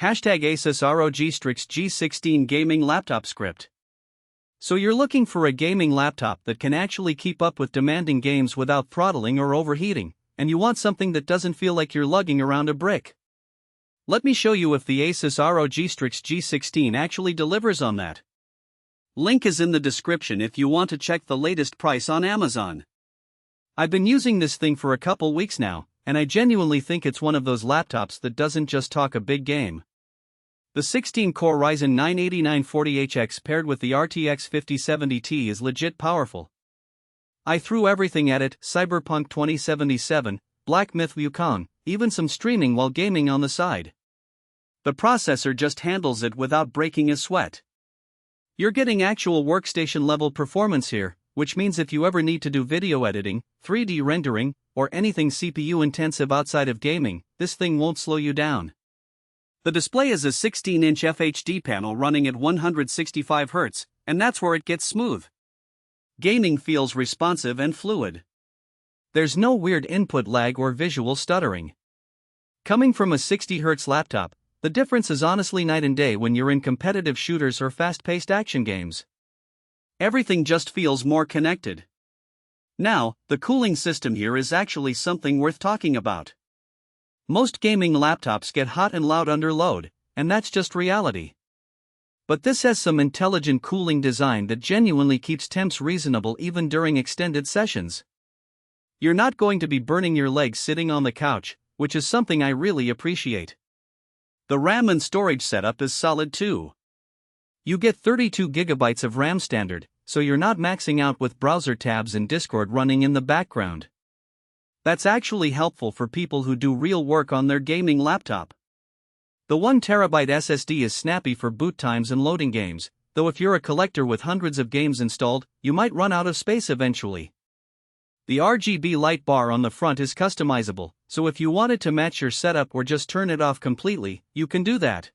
#ASUS ROG Strix G16 Gaming Laptop Script. So you're looking for a gaming laptop that can actually keep up with demanding games without throttling or overheating, and you want something that doesn't feel like you're lugging around a brick. Let me show you if the ASUS ROG Strix G16 actually delivers on that. Link is in the description if you want to check the latest price on Amazon. I've been using this thing for a couple weeks now, and I genuinely think it's one of those laptops that doesn't just talk a big game. The 16-core Ryzen 9 8940HX paired with the RTX 5070 Ti is legit powerful. I threw everything at it: Cyberpunk 2077, Black Myth Wukong, even some streaming while gaming on the side. The processor just handles it without breaking a sweat. You're getting actual workstation-level performance here, which means if you ever need to do video editing, 3D rendering, or anything CPU-intensive outside of gaming, this thing won't slow you down. The display is a 16-inch FHD panel running at 165 Hz, and that's where it gets smooth. Gaming feels responsive and fluid. There's no weird input lag or visual stuttering. Coming from a 60 Hz laptop, the difference is honestly night and day when you're in competitive shooters or fast-paced action games. Everything just feels more connected. Now, the cooling system here is actually something worth talking about. Most gaming laptops get hot and loud under load, and that's just reality. But this has some intelligent cooling design that genuinely keeps temps reasonable even during extended sessions. You're not going to be burning your legs sitting on the couch, which is something I really appreciate. The RAM and storage setup is solid too. You get 32 GB of RAM standard, so you're not maxing out with browser tabs and Discord running in the background. That's actually helpful for people who do real work on their gaming laptop. The 1TB SSD is snappy for boot times and loading games, though if you're a collector with hundreds of games installed, you might run out of space eventually. The RGB light bar on the front is customizable, so if you wanted to match your setup or just turn it off completely, you can do that.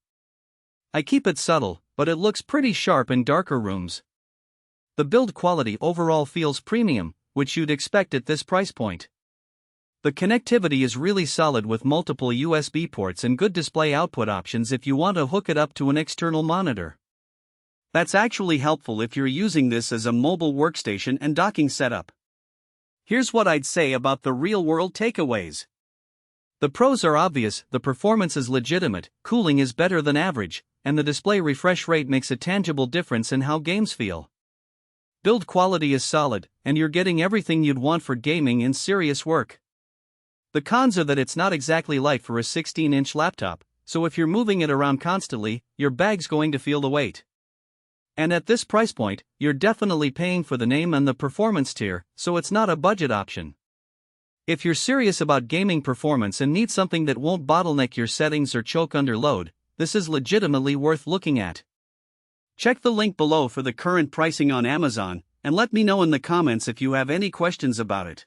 I keep it subtle, but it looks pretty sharp in darker rooms. The build quality overall feels premium, which you'd expect at this price point. The connectivity is really solid with multiple USB ports and good display output options if you want to hook it up to an external monitor. That's actually helpful if you're using this as a mobile workstation and docking setup. Here's what I'd say about the real-world takeaways. The pros are obvious: the performance is legitimate, cooling is better than average, and the display refresh rate makes a tangible difference in how games feel. Build quality is solid, and you're getting everything you'd want for gaming and serious work. The cons are that it's not exactly light for a 16-inch laptop, so if you're moving it around constantly, your bag's going to feel the weight. And at this price point, you're definitely paying for the name and the performance tier, so it's not a budget option. If you're serious about gaming performance and need something that won't bottleneck your settings or choke under load, this is legitimately worth looking at. Check the link below for the current pricing on Amazon, and let me know in the comments if you have any questions about it.